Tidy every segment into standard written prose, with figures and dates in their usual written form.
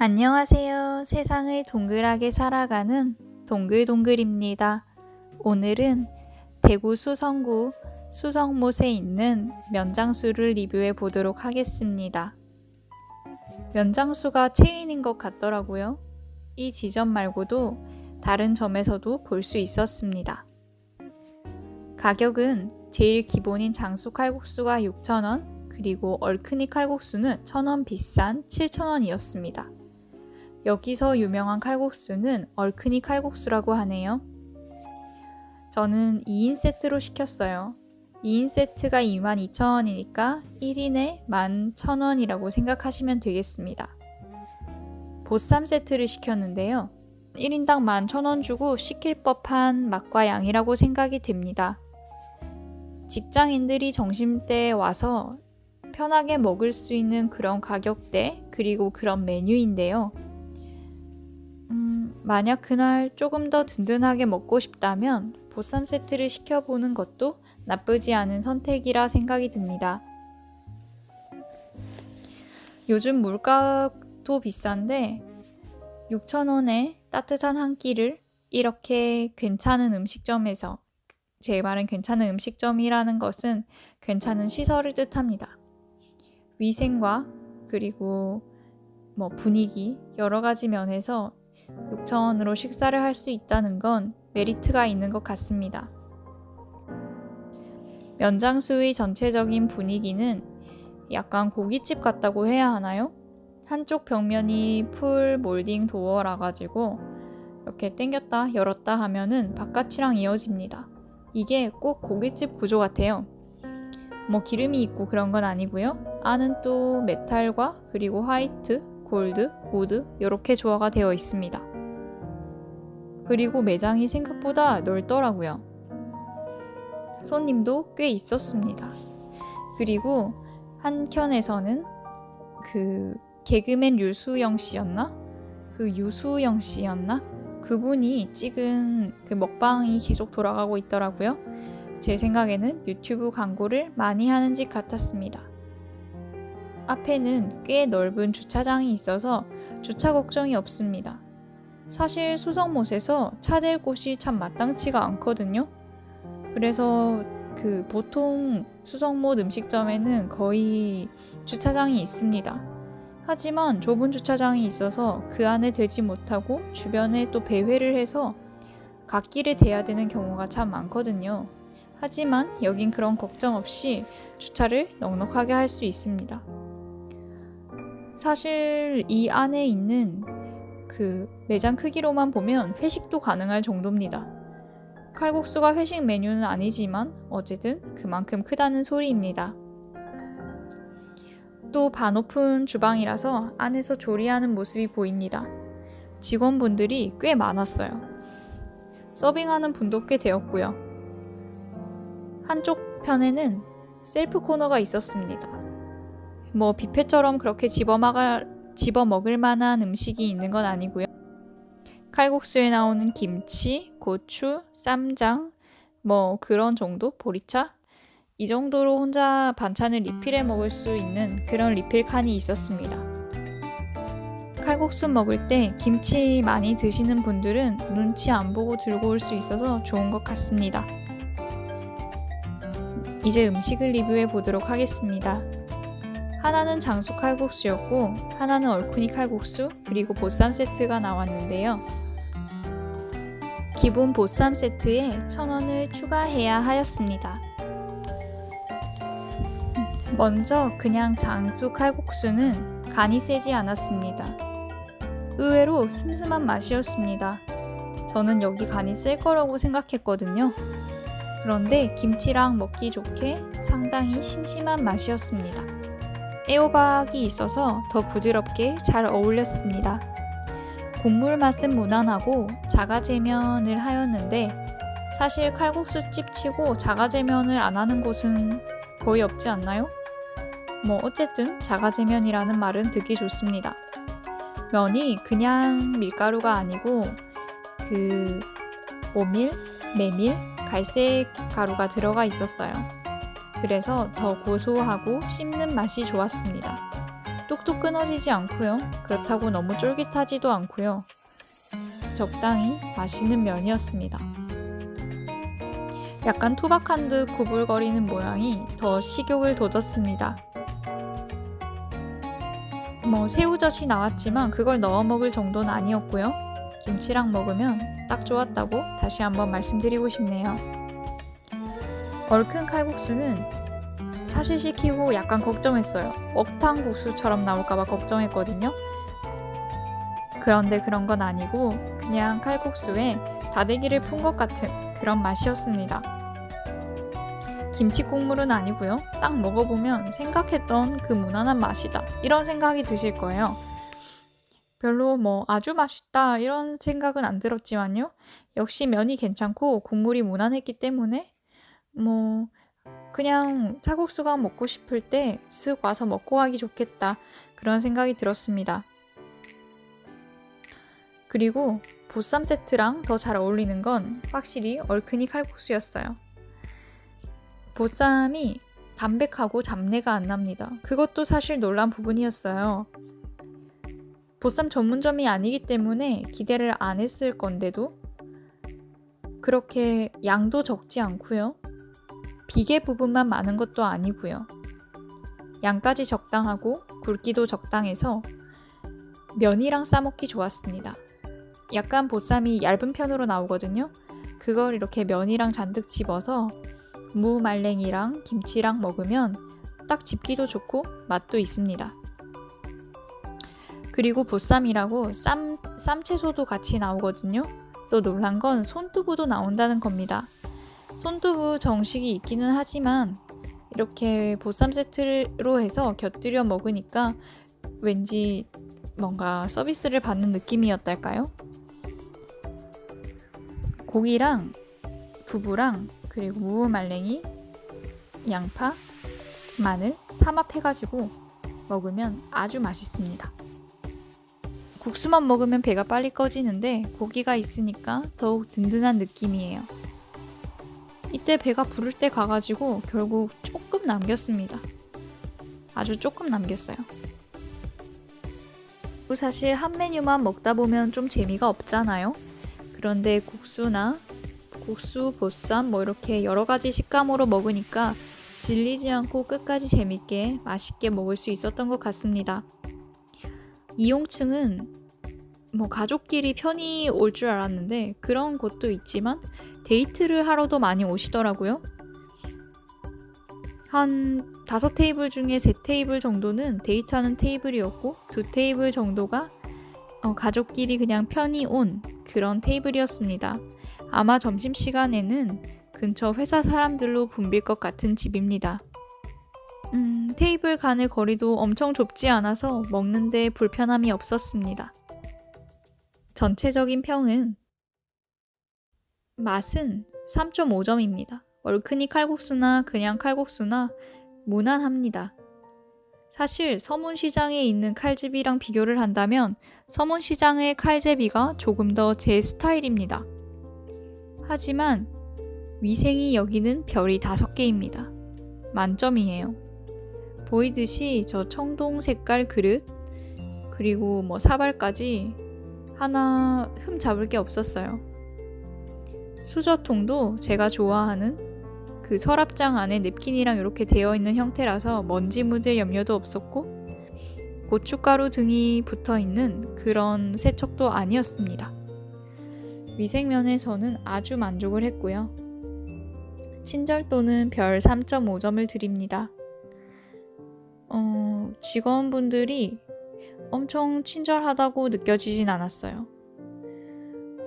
안녕하세요. 세상을 동글하게 살아가는 동글동글입니다. 오늘은 대구 수성구 수성못에 있는 면장수를 리뷰해 보도록 하겠습니다. 면장수가 체인인 것 같더라고요. 이 지점 말고도 다른 점에서도 볼 수 있었습니다. 가격은 제일 기본인 장수 칼국수가 6,000원, 그리고 얼큰이 칼국수는 1,000원 비싼 7,000원이었습니다. 여기서 유명한 칼국수는 얼큰이 칼국수라고 하네요. 저는 2인 세트로 시켰어요. 2인 세트가 22,000원이니까 1인에 11,000원이라고 생각하시면 되겠습니다. 보쌈 세트를 시켰는데요. 1인당 11,000원 주고 시킬 법한 맛과 양이라고 생각이 됩니다. 직장인들이 점심때 와서 편하게 먹을 수 있는 그런 가격대 그리고 그런 메뉴인데요. 만약 그날 조금 더 든든하게 먹고 싶다면 보쌈 세트를 시켜보는 것도 나쁘지 않은 선택이라 생각이 듭니다. 요즘 물가도 비싼데 6,000원에 따뜻한 한 끼를 이렇게 괜찮은 음식점에서, 제 말은 괜찮은 음식점이라는 것은 괜찮은 시설을 뜻합니다. 위생과 그리고 분위기 여러 가지 면에서 6,000원으로 식사를 할 수 있다는 건 메리트가 있는 것 같습니다. 면장수의 전체적인 분위기는 약간 고깃집 같다고 해야 하나요? 한쪽 벽면이 풀 몰딩 도어라 가지고 이렇게 당겼다 열었다 하면은 바깥이랑 이어집니다. 이게 꼭 고깃집 구조 같아요. 기름이 있고 그런 건 아니고요. 안은 또 메탈과 그리고 화이트, 골드, 우드 이렇게 조화가 되어 있습니다. 그리고 매장이 생각보다 넓더라고요. 손님도 꽤 있었습니다. 그리고 한켠에서는 그 개그맨 유수영 씨였나? 그분이 찍은 그 먹방이 계속 돌아가고 있더라고요. 제 생각에는 유튜브 광고를 많이 하는 집 같았습니다. 앞에는 꽤 넓은 주차장이 있어서 주차 걱정이 없습니다. 사실 수성못에서 차 댈 곳이 참 마땅치가 않거든요. 그래서 보통 수성못 음식점에는 거의 주차장이 있습니다. 하지만 좁은 주차장이 있어서 그 안에 대지 못하고 주변에 또 배회를 해서 갓길에 대야 되는 경우가 참 많거든요. 하지만 여긴 그런 걱정 없이 주차를 넉넉하게 할 수 있습니다. 사실 이 안에 있는 그 매장 크기로만 보면 회식도 가능할 정도입니다. 칼국수가 회식 메뉴는 아니지만 어쨌든 그만큼 크다는 소리입니다. 또 반오픈 주방이라서 안에서 조리하는 모습이 보입니다. 직원분들이 꽤 많았어요. 서빙하는 분도 꽤 되었고요. 한쪽 편에는 셀프 코너가 있었습니다. 뷔페처럼 그렇게 집어 먹을 만한 음식이 있는 건 아니고요. 칼국수에 나오는 김치, 고추, 쌈장, 그런 정도? 보리차? 이 정도로 혼자 반찬을 리필해 먹을 수 있는 그런 리필 칸이 있었습니다. 칼국수 먹을 때 김치 많이 드시는 분들은 눈치 안 보고 들고 올 수 있어서 좋은 것 같습니다. 이제 음식을 리뷰해 보도록 하겠습니다. 하나는 장수 칼국수였고 하나는 얼큰이 칼국수 그리고 보쌈 세트가 나왔는데요. 기본 보쌈 세트에 1,000원을 추가해야 하였습니다. 먼저 그냥 장수 칼국수는 간이 세지 않았습니다. 의외로 슴슴한 맛이었습니다. 저는 여기 간이 쓸 거라고 생각했거든요. 그런데 김치랑 먹기 좋게 상당히 심심한 맛이었습니다. 애호박이 있어서 더 부드럽게 잘 어울렸습니다. 국물 맛은 무난하고 자가제면을 하였는데 사실 칼국수집 치고 자가제면을 안 하는 곳은 거의 없지 않나요? 어쨌든 자가제면이라는 말은 듣기 좋습니다. 면이 그냥 밀가루가 아니고 오밀, 메밀, 갈색 가루가 들어가 있었어요. 그래서 더 고소하고 씹는 맛이 좋았습니다. 뚝뚝 끊어지지 않고요. 그렇다고 너무 쫄깃하지도 않고요. 적당히 맛있는 면이었습니다. 약간 투박한 듯 구불거리는 모양이 더 식욕을 돋웠습니다. 새우젓이 나왔지만 그걸 넣어 먹을 정도는 아니었고요. 김치랑 먹으면 딱 좋았다고 다시 한번 말씀드리고 싶네요. 얼큰 칼국수는 사실 시키고 약간 걱정했어요. 억탕국수처럼 나올까봐 걱정했거든요. 그런데 그런 건 아니고 그냥 칼국수에 다대기를 푼 것 같은 그런 맛이었습니다. 김치 국물은 아니고요. 딱 먹어보면 생각했던 그 무난한 맛이다. 이런 생각이 드실 거예요. 별로 아주 맛있다 이런 생각은 안 들었지만요. 역시 면이 괜찮고 국물이 무난했기 때문에 그냥 칼국수가 먹고 싶을 때 쓱 와서 먹고 가기 좋겠다. 그런 생각이 들었습니다. 그리고 보쌈 세트랑 더 잘 어울리는 건 확실히 얼큰이 칼국수였어요. 보쌈이 담백하고 잡내가 안 납니다. 그것도 사실 놀란 부분이었어요. 보쌈 전문점이 아니기 때문에 기대를 안 했을 건데도 그렇게 양도 적지 않고요. 비계 부분만 많은 것도 아니고요. 양까지 적당하고 굵기도 적당해서 면이랑 싸먹기 좋았습니다. 약간 보쌈이 얇은 편으로 나오거든요. 그걸 이렇게 면이랑 잔뜩 집어서 무말랭이랑 김치랑 먹으면 딱 집기도 좋고 맛도 있습니다. 그리고 보쌈이라고 쌈채소도 같이 나오거든요. 또 놀란 건 손두부도 나온다는 겁니다. 손두부 정식이 있기는 하지만 이렇게 보쌈 세트로 해서 곁들여 먹으니까 왠지 뭔가 서비스를 받는 느낌이었달까요? 고기랑 두부랑 그리고 무말랭이, 양파, 마늘 삼합해가지고 먹으면 아주 맛있습니다. 국수만 먹으면 배가 빨리 꺼지는데 고기가 있으니까 더욱 든든한 느낌이에요. 이때 배가 부를 때 가가지고 결국 조금 남겼습니다. 아주 조금 남겼어요. 사실 한 메뉴만 먹다 보면 좀 재미가 없잖아요. 그런데 국수, 보쌈 이렇게 여러 가지 식감으로 먹으니까 질리지 않고 끝까지 재밌게 맛있게 먹을 수 있었던 것 같습니다. 이용층은 가족끼리 편히 올 줄 알았는데 그런 곳도 있지만 데이트를 하러도 많이 오시더라고요. 한 5테이블 중에 3테이블 정도는 데이트하는 테이블이었고 2테이블 정도가 가족끼리 그냥 편히 온 그런 테이블이었습니다. 아마 점심시간에는 근처 회사 사람들로 붐빌 것 같은 집입니다. 테이블 간의 거리도 엄청 좁지 않아서 먹는데 불편함이 없었습니다. 전체적인 평은 맛은 3.5점입니다. 얼큰이 칼국수나 그냥 칼국수나 무난합니다. 사실 서문시장에 있는 칼집이랑 비교를 한다면 서문시장의 칼제비가 조금 더 제 스타일입니다. 하지만 위생이 여기는 별이 5개입니다. 만점이에요. 보이듯이 저 청동 색깔 그릇 그리고 사발까지 하나 흠 잡을 게 없었어요. 수저통도 제가 좋아하는 그 서랍장 안에 냅킨이랑 이렇게 되어 있는 형태라서 먼지 묻을 염려도 없었고 고춧가루 등이 붙어 있는 그런 세척도 아니었습니다. 위생면에서는 아주 만족을 했고요. 친절도는 별 3.5점을 드립니다. 직원분들이 엄청 친절하다고 느껴지진 않았어요.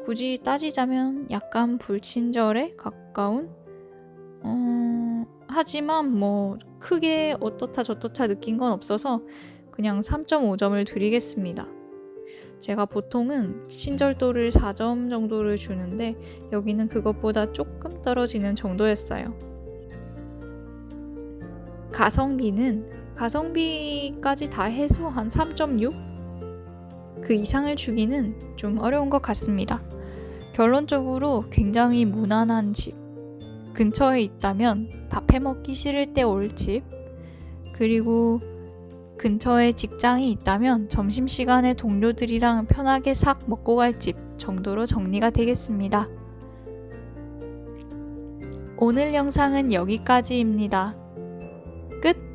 굳이 따지자면 약간 불친절에 가까운? 하지만 크게 어떻다 저떻다 느낀 건 없어서 그냥 3.5점을 드리겠습니다. 제가 보통은 친절도를 4점 정도를 주는데 여기는 그것보다 조금 떨어지는 정도였어요. 가성비까지 다 해서 한 3.6? 그 이상을 주기는 좀 어려운 것 같습니다. 결론적으로 굉장히 무난한 집. 근처에 있다면 밥 해먹기 싫을 때 올 집. 그리고 근처에 직장이 있다면 점심시간에 동료들이랑 편하게 싹 먹고 갈 집 정도로 정리가 되겠습니다. 오늘 영상은 여기까지입니다. 끝!